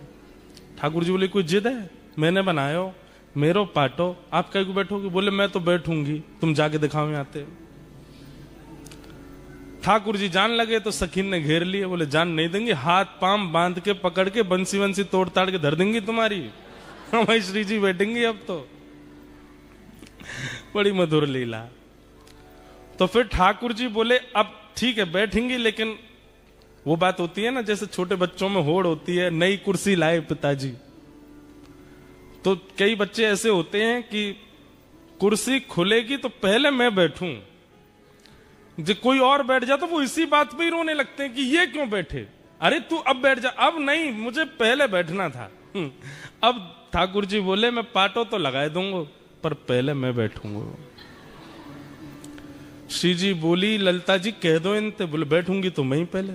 ठाकुर जी बोले कोई जिद है मैंने बनायो मेरो पाटो आप कहीं को बैठोगे बोले मैं तो बैठूंगी तुम जाके दिखाओ यहाँ पे ठाकुर जी जान लगे तो सखीन ने घेर लिए बोले जान नहीं देंगे हाथ पाम बांध के पकड़ के बंसी बंसी तोड़ ताड़ के धर देंगी तुम्हारी हमारी श्री जी बैठेंगी अब तो बड़ी मधुर लीला। तो फिर ठाकुर जी बोले अब ठीक है बैठेंगे, लेकिन वो बात होती है ना जैसे छोटे बच्चों में होड़ होती है, नई कुर्सी लाए पिताजी। तो कई बच्चे ऐसे होते हैं कि कुर्सी खुलेगी तो पहले मैं बैठूं, जो कोई और बैठ जा तो वो इसी बात पे ही रोने लगते हैं कि ये क्यों बैठे, अरे तू अब बैठ जा। अब नहीं, मुझे पहले बैठना था। अब ठाकुर जी बोले मैं पाटो तो लगा दूंगा पर पहले मैं बैठूंगा। श्री जी बोली ललिता जी कह दो इनते, बोले बैठूंगी तो मैं ही पहले।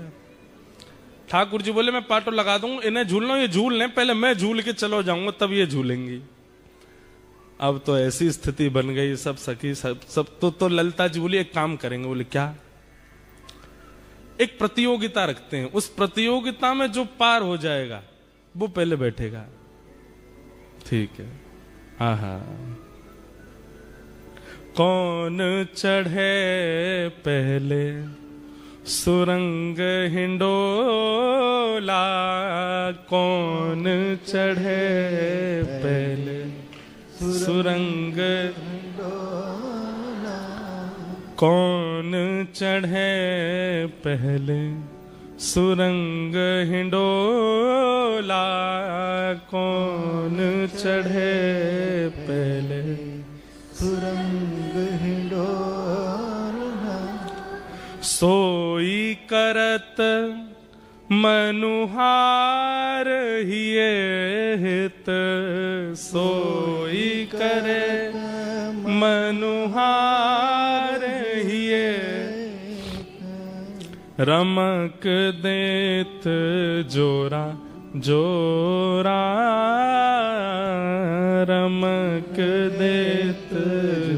ठाकुर जी बोले मैं पाटो लगा दूंगा, इन्हें झूलना, ये झूल लें, पहले मैं झूल के चलो जाऊंगा तब ये झूलेंगी। अब तो ऐसी स्थिति बन गई, सब सखी सब तो ललिता जी बोली एक काम करेंगे। बोले क्या? एक प्रतियोगिता रखते हैं, उस प्रतियोगिता में जो पार हो जाएगा वो पहले बैठेगा। ठीक है। आहा, कौन चढ़े पहले सुरंग हिंडोला, कौन चढ़े पहले सुरंग हिंडोला, कौन चढ़े पहले सुरंग हिंडोला, कौन चढ़े पहले सुरंग हिंडोला, सोई करत मनुहार हिये हित, सोई करे मनुहार हिये, रमक देत जोरा जोरा, रमक देत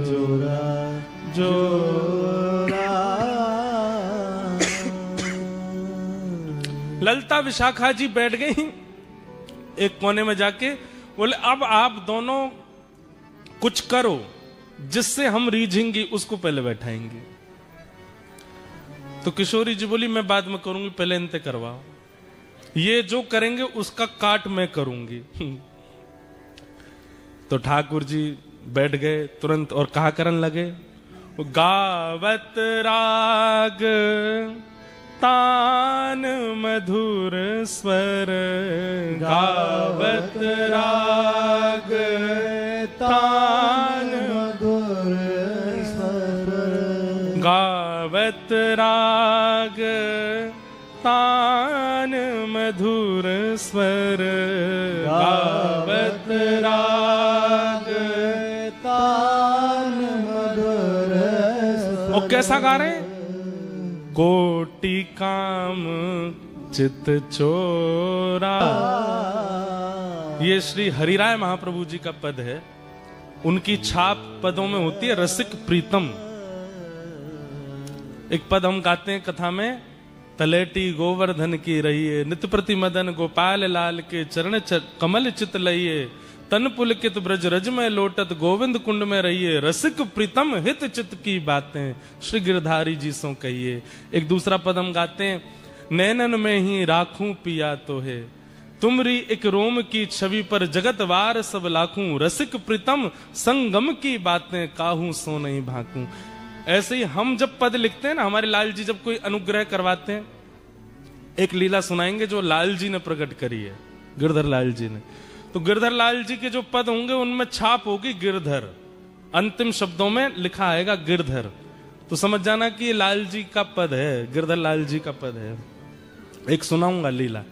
जोरा जोरा। ललिता विशाखा जी बैठ गई एक कोने में जाके, बोले अब आप दोनों कुछ करो जिससे हम रीझेंगी, उसको पहले बैठाएंगे। तो किशोरी जी बोली मैं बाद में करूंगी, पहले इनते करवाओ, ये जो करेंगे उसका काट मैं करूंगी। तो ठाकुर जी बैठ गए तुरंत और कहा करन लगे, गावत राग तान मधुर स्वर, गावत राग तान मधुर स्वर, गावत राग तान मधुर स्वर, गावत राग तान मधुर स्वर। और कैसा गा रहे हैं? कोटि काम चित चोरा। ये श्री हरिराय महाप्रभु जी का पद है, उनकी छाप पदों में होती है रसिक प्रीतम। एक पद हम गाते हैं कथा में, तलेटी गोवर्धन की रहिए, नित प्रति मदन गोपाल लाल के चरण कमल चित लइए, तन पुलकित ब्रज रज में लोटत गोविंद कुंड में रहिए, रसिक प्रीतम हित चित की बातें श्री गिरधारी जी सो कहिए। एक दूसरा पद हम गाते हैं, नैनन में ही राखूं पिया तो है, तुमरी एक रोम की छवि पर जगत वार सब लाखूं, रसिक प्रीतम संगम की बातें काहू सो नहीं भाकूं। ऐसे ही हम जब पद लिखते हैं ना, हमारे लाल जी जब कोई अनुग्रह करवाते हैं, एक लीला सुनाएंगे जो लाल जी ने प्रकट करी है, गिरधर लाल जी ने। तो गिरधर लाल जी के जो पद होंगे उनमें छाप होगी गिरधर, अंतिम शब्दों में लिखा आएगा गिरधर। तो समझ जाना कि ये लाल जी का पद है, गिरधर लाल जी का पद है। एक सुनाऊंगा लीला।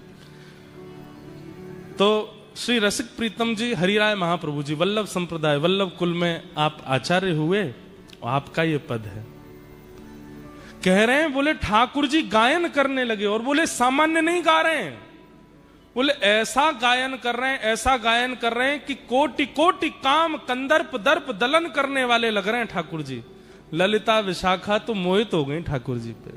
तो श्री रसिक प्रीतम जी हरिराय महाप्रभु जी वल्लभ संप्रदाय वल्लभ कुल में आप आचार्य हुए, और आपका ये पद है। कह रहे हैं, बोले ठाकुर जी गायन करने लगे, और बोले सामान्य नहीं गा रहे हैं, बोले ऐसा गायन कर रहे हैं, ऐसा गायन कर रहे हैं कि कोटि कोटि काम कंदर्प दर्प दलन करने वाले लग रहे हैं ठाकुर जी। ललिता विशाखा तो मोहित हो गई ठाकुर जी पे,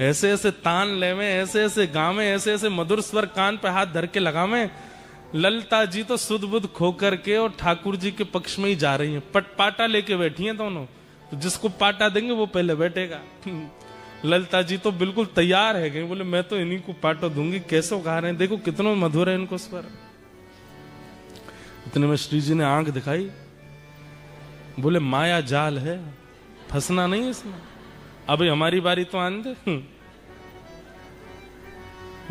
ऐसे ऐसे तान लेवे, ऐसे ऐसे गावे, ऐसे ऐसे मधुर स्वर कान पे हाथ धर के लगावे। ललिता जी तो सुध बुध खो करके और ठाकुर जी के पक्ष में ही जा रही हैं, पाटा लेके बैठी हैं दोनों। तो जिसको पाटा देंगे वो पहले बैठेगा। ललिता जी तो बिल्कुल तैयार है गई, बोले मैं तो इन्हीं को पाटो दूंगी। कैसे गा रहे हैं, देखो कितना मधुर है इनको स्वर। इतने में श्री जी ने आंख दिखाई, बोले माया जाल है, फंसना नहीं है इसमें, अभी हमारी बारी तो आने दे।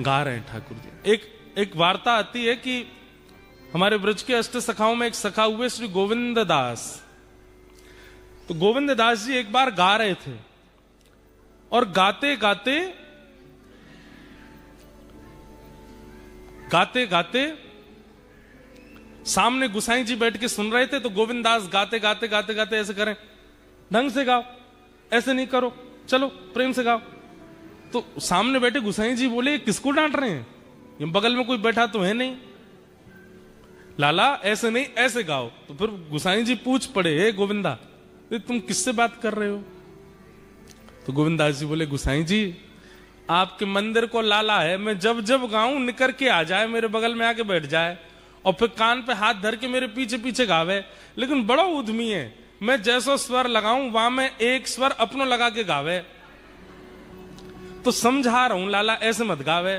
गा रहे हैं ठाकुर जी। एक वार्ता आती है कि हमारे ब्रज के अष्ट सखाओं में एक सखा हुए श्री गोविंद दास। तो गोविंद दास जी एक बार गा रहे थे और गाते गाते सामने गुसाई जी बैठ के सुन रहे थे। तो गोविंद दास गाते गाते ऐसे करें, ढंग से गाओ, ऐसे नहीं करो, चलो प्रेम से गाओ। तो सामने बैठे गुसाई जी बोले किसको डांट रहे हैं, ये बगल में कोई बैठा तो है नहीं, लाला ऐसे नहीं ऐसे गाओ। तो फिर गुसाई जी पूछ पड़े, हे गोविंदा तुम किससे बात कर रहे हो? तो गोविंदास जी बोले गुसाई जी आपके मंदिर को लाला है, मैं जब जब गाऊं निकर के आ जाए, मेरे बगल में आके बैठ जाए और फिर कान पे हाथ धर के मेरे पीछे पीछे गावे, लेकिन बड़ा उद्यमी है, मैं जैसो स्वर लगाऊं वहां में एक स्वर अपनो लगा के गावे। तो समझा रहा हूं लाला ऐसे मत गावे।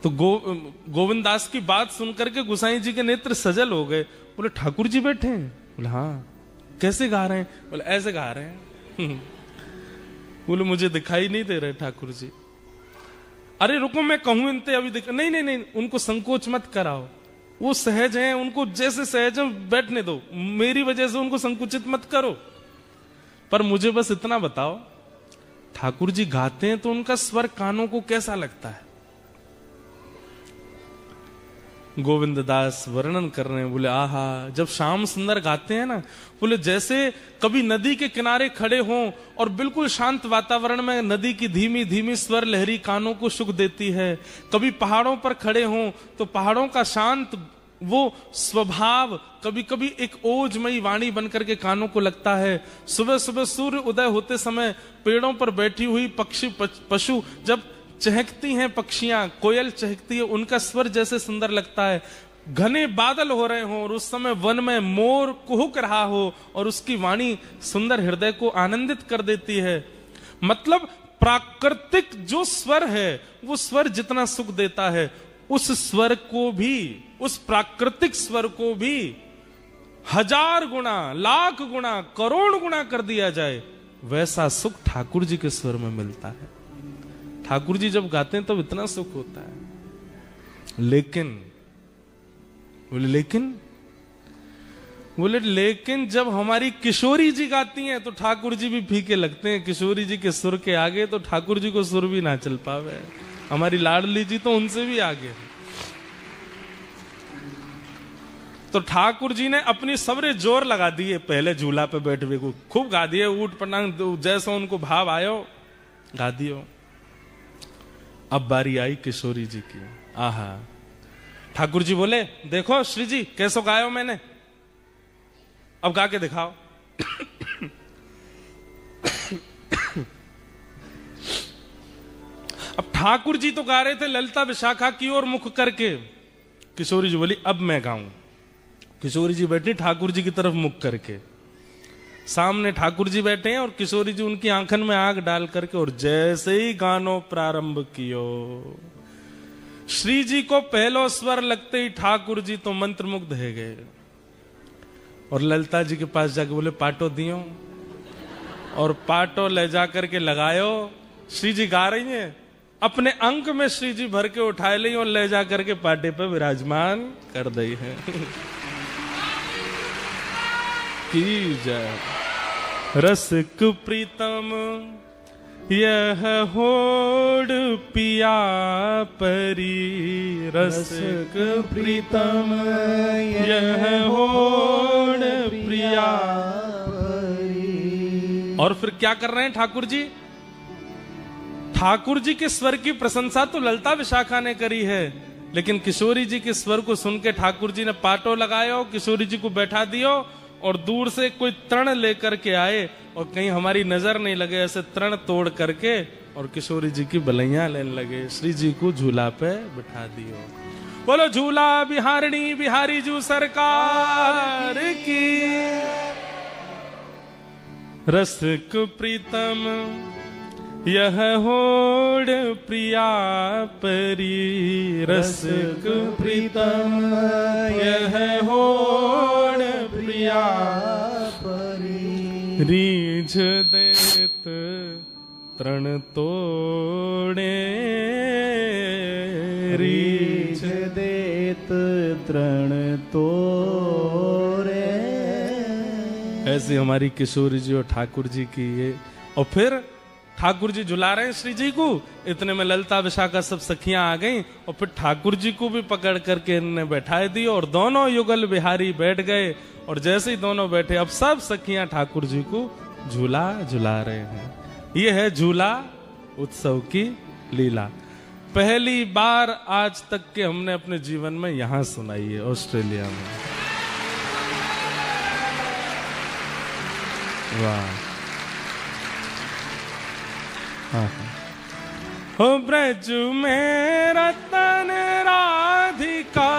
तो गोविंद दास की बात सुनकर के गुसाई जी के नेत्र सजल हो गए। बोले ठाकुर जी बैठे हैं? बोले हाँ। कैसे गा रहे हैं? बोले ऐसे गा रहे हैं। बोले मुझे दिखाई नहीं दे रहे ठाकुर जी। अरे रुको मैं कहूं इनते अभी नहीं, उनको संकोच मत कराओ, वो सहज हैं, उनको जैसे सहज है बैठने दो, मेरी वजह से उनको संकुचित मत करो। पर मुझे बस इतना बताओ, ठाकुर जी गाते हैं तो उनका स्वर कानों को कैसा लगता है? गोविंद दास वर्णन कर रहे हैं, बोले आहा, जब श्याम सुंदर गाते हैं ना, बोले जैसे कभी नदी के किनारे खड़े हों और बिल्कुल शांत वातावरण में नदी की धीमी धीमी स्वर लहरी कानों को सुख देती है, कभी पहाड़ों पर खड़े हों तो पहाड़ों का शांत वो स्वभाव कभी कभी एक ओजमयी वाणी बनकर के कानों को लगता है। सुबह सुबह सूर्य उदय होते समय पेड़ों पर बैठी हुई पक्षी पशु जब चहकती हैं, पक्षियां कोयल चहकती है, उनका स्वर जैसे सुंदर लगता है। घने बादल हो रहे हो और उस समय वन में मोर कुहुक रहा हो और उसकी वाणी सुंदर हृदय को आनंदित कर देती है। मतलब प्राकृतिक जो स्वर है वो स्वर जितना सुख देता है, उस स्वर को भी, उस प्राकृतिक स्वर को भी 1000 गुना, लाख गुना, करोड़ गुना कर दिया जाए, वैसा सुख ठाकुर जी के स्वर में मिलता है। ठाकुर जी जब गाते हैं तब इतना सुख होता है। लेकिन लेकिन जब हमारी किशोरी जी गाती हैं तो ठाकुर जी भी फीके लगते हैं। किशोरी जी के सुर के आगे तो ठाकुर जी को सुर भी ना चल पावे। हमारी लाडली जी तो उनसे भी आगे। तो ठाकुर जी ने अपनी सबरे जोर लगा दिए, पहले झूला पे बैठ हुए को खूब गा दिए, ऊट पटांग जैसा उनको भाव आयो गा दियो। अब बारी आई किशोरी जी की। आहा, ठाकुर जी बोले देखो श्री जी कैसो गायो मैंने, अब गा के दिखाओ। अब ठाकुर जी तो गा रहे थे ललिता विशाखा की ओर मुख करके, किशोरी जी बोली अब मैं गाऊं। किशोरी जी बैठी ठाकुर जी की तरफ मुख करके, सामने ठाकुर जी बैठे हैं और किशोरी जी उनकी आंखन में आग डाल करके, और जैसे ही गानो प्रारंभ कियो, श्री जी को पहलो स्वर लगते ही ठाकुर जी तो मंत्रमुग्ध हो गए और ललिता जी के पास जाके बोले पाटो दियो, और पाटो ले जाकर के लगायो। श्री जी गा रही हैं, अपने अंक में श्री जी भर के उठाए ली और ले जाकर के पाटे पे विराजमान कर दी है। की जय। रसिक प्रीतम यह होड़ पिया परी, रसिक प्रीतम यह होड़ प्रिया परी। और फिर क्या कर रहे हैं ठाकुर जी? ठाकुर जी के स्वर की प्रशंसा तो ललिता विशाखा ने करी है, लेकिन किशोरी जी के स्वर को सुन के ठाकुर जी ने पाटो लगायो, किशोरी जी को बैठा दियो और दूर से कोई तृण लेकर के आए और कहीं हमारी नजर नहीं लगे, ऐसे तृण तोड़ करके और किशोरी जी की बलैया लेने लगे। श्री जी को झूला पे बिठा दियो। बोलो झूला बिहारिणी बिहारी जू सरकार की। रसिक प्रीतम यह होड़ प्रिया परी, रसिक प्रीतम यह होड़ प्रिया पिया रीझ देत तृण तोड़े, रीझ देत तृण तोड़े। ऐसी हमारी किशोरी जी और ठाकुर जी की ये। और फिर ठाकुर जी झुला रहे हैं श्री जी को, इतने में ललिता विशाखा सब सखियां आ गईं और फिर ठाकुर जी को भी पकड़ करके इन्होंने बैठा दी और दोनों युगल बिहारी बैठ गए। और जैसे ही दोनों बैठे अब सब सखियां ठाकुर जी को झूला झुला रहे हैं। ये है झूला उत्सव की लीला। पहली बार आज तक के हमने अपने जीवन में यहां सुनाई है, ऑस्ट्रेलिया में। वाह। हाँ। हो ब्रज में रतन राधिका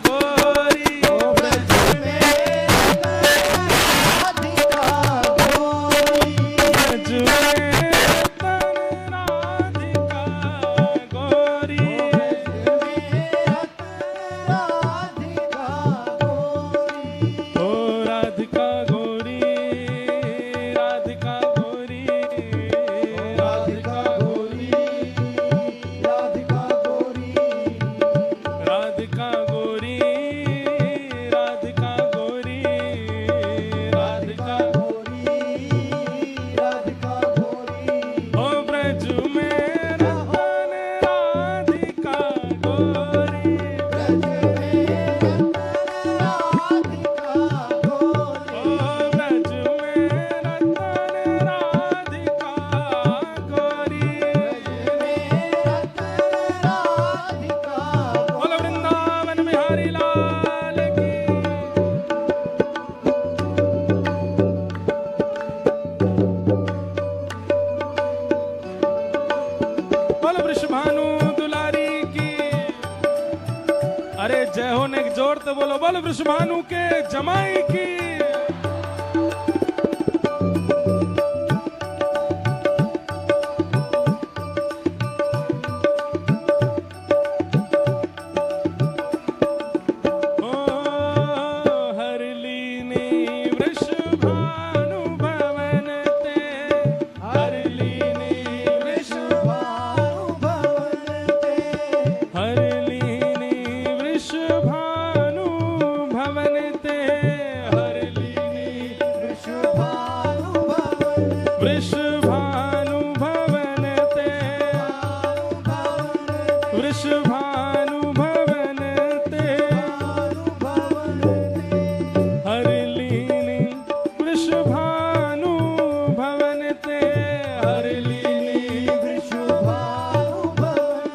गोरी, ओ ब्रज में राधिका गोरी, ब्रज में रतन राधिका गोरी, राधिका गोरी, ओ राधिका गोरी, राधिका गोरी, राधिका गोरी, राधिका गोरी, राधिका गोरी, राधिका गोरी, राधिका गोरी, राधिका गोरी, ओ ब्रज में रतन राधिका गोरी, ब्रज में राधिका गोरी, ओ ब्रज में रतन राधिका गोरी। बोलो वृंदावन बिहारी लाल की। बोलो वृषभानु दुलारी की। अरे जय हो ने जोर तो बोलो, बोलो वृषभानु के जमाई की। ओ हरलीनी वृषभानु भवन ते, हरलीनी भानु भवन ते, हरलीनी वृषभानु भवन ते, हरलीनी भानु भवन, वृषभानु भवन ते, वृषभानु भवन ते, हरलीनी वृषभानु भवन ते, हरलीनी भानु भवन,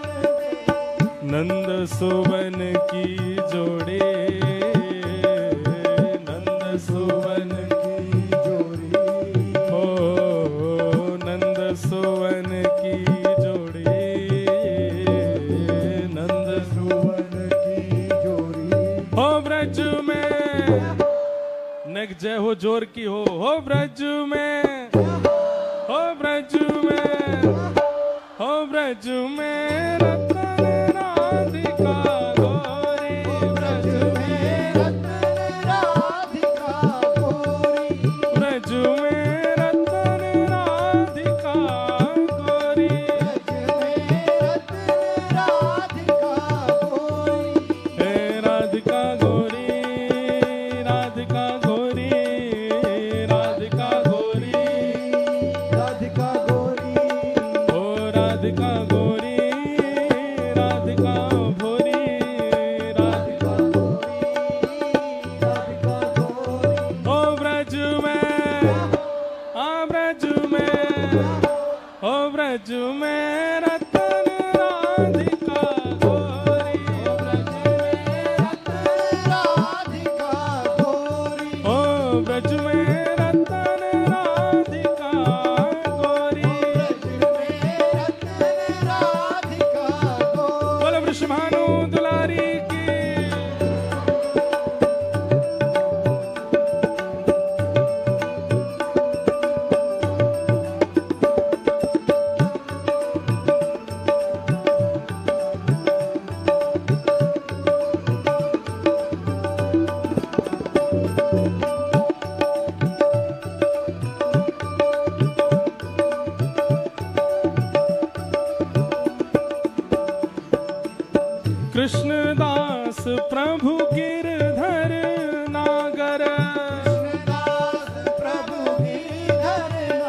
नंद सुवन की जोड़ी, नंद सुवन की जोड़ी, ओ नंद सुवन की जोड़ी, नंद सुवन की जोड़ी, हो ब्रज में नग जय हो जोर की हो ब्रज में, हो ब्रज में, हो ब्रज में रतन राधिका गोरी, ब्रज में राधिका गोरी, ब्रज में रतन राधिका गोरी। राधिका गोरी, हे राधिका गोरी, राधिका गोरी, राधिका गोरी, राधिका गोरी, ओ राधिका गोरी, राधिका भोरी, राधिका राधिका गोरी, ओ ब्रज में, आ ब्रज में, ओ ब्रज में रतन राधिका गोरी, ब्रज में राधिका गोरी, ओ ब्रज में रतन राधिका गोरी। राधिका गोरी, बोलो वृषभानु दुलारी की।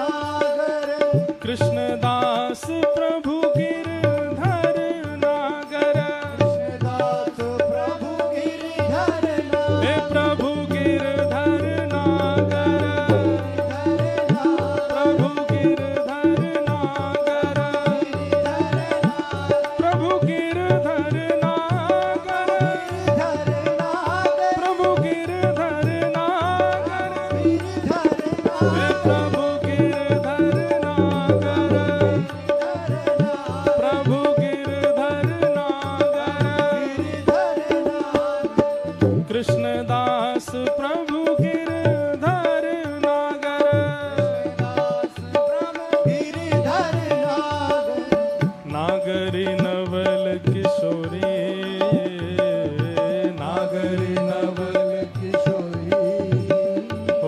नागर कृष्णदास प्रभु गिरधर नागर कृष्णदास प्रभु गिरधर नागर हे प्रभु गिरधर नागर प्रभु गिरधर नागर प्रभु गिरधर नागर प्रभु गिरधर नागर हे प्रभु गिरधर नागर प्रभु गिरधर नागर कृष्णदास प्रभु गिरधर नागर नागरी नवल किशोरी नागरी नवल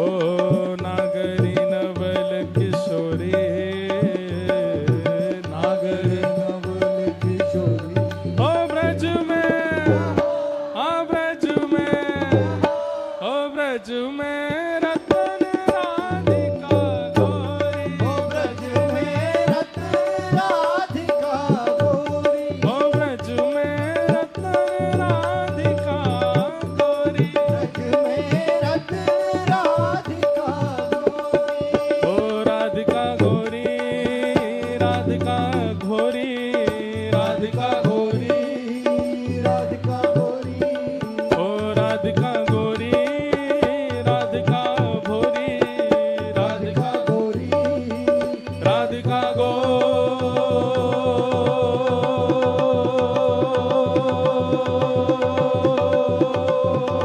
ओ नागरी नवल किशोरी नागरी ओ ब्रज में ओ ब्रज में रतन राधिका गोरी ओ ब्रज में रतन राधिका गोरी ओ ब्रज में रतन राधिका गोरी ओ राधिका गोरी राधिका घोरी राधिका गोरी ओ राधिका गोरी राधिका भोरी राधिका राधिका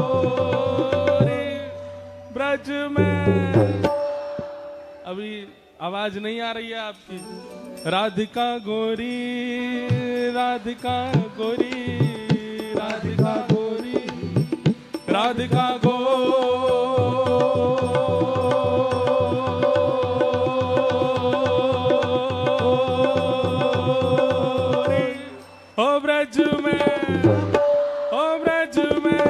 गोरी ब्रज में अभी आवाज नहीं आ रही है आपकी राधिका गोरी राधिका गोरी राधिका गोरी राधिका गोरी ओ ब्रज में ओ ब्रज में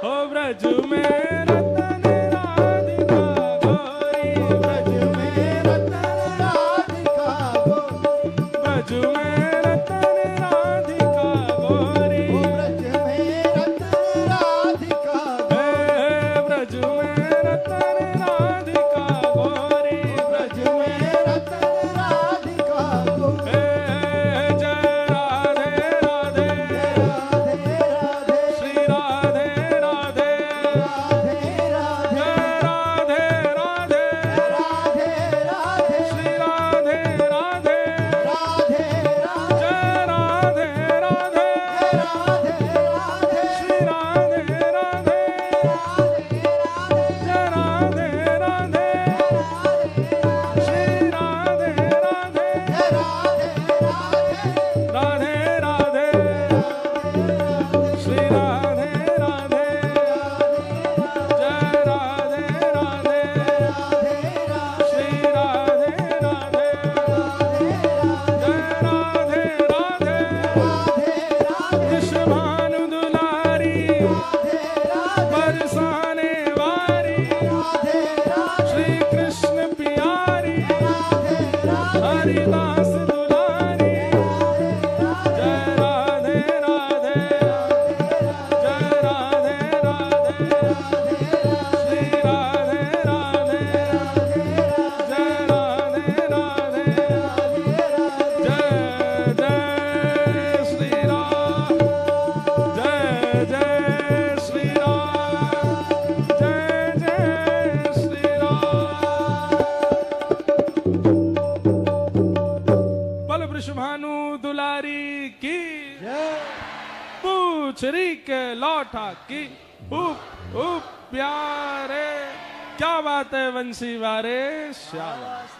ओ ब्रज में रतन राधिका गोरी ब्रज में रतन राधिका ब्रज में रतन राधिका गोरी ब्रज में रतन राधिका गोरी जय राधे राधे श्री राधे राधे जय राधे राधे श्री राधे राधे जय राधे राधे श्री राधे राधे जय राधे राधे श्री राधे राधे राधे राधे श्री राधे राधे जय राधे राधे श्री राधे राधे जय राधे राधे विश्वभानु दुलारी बरसाने वारी श्री कृष्ण प्यारी हरिदास दुलारी जय राधे राधे जय राधे राधे श्री राधे राधे जय राधे राधे जय जय श्री राम जय जय श्री राम जय जय श्री राम बल वृषभानु दुलारी की पूछ री के लौटा की उप उप प्यारे क्या बात है वंशी वारे श्याम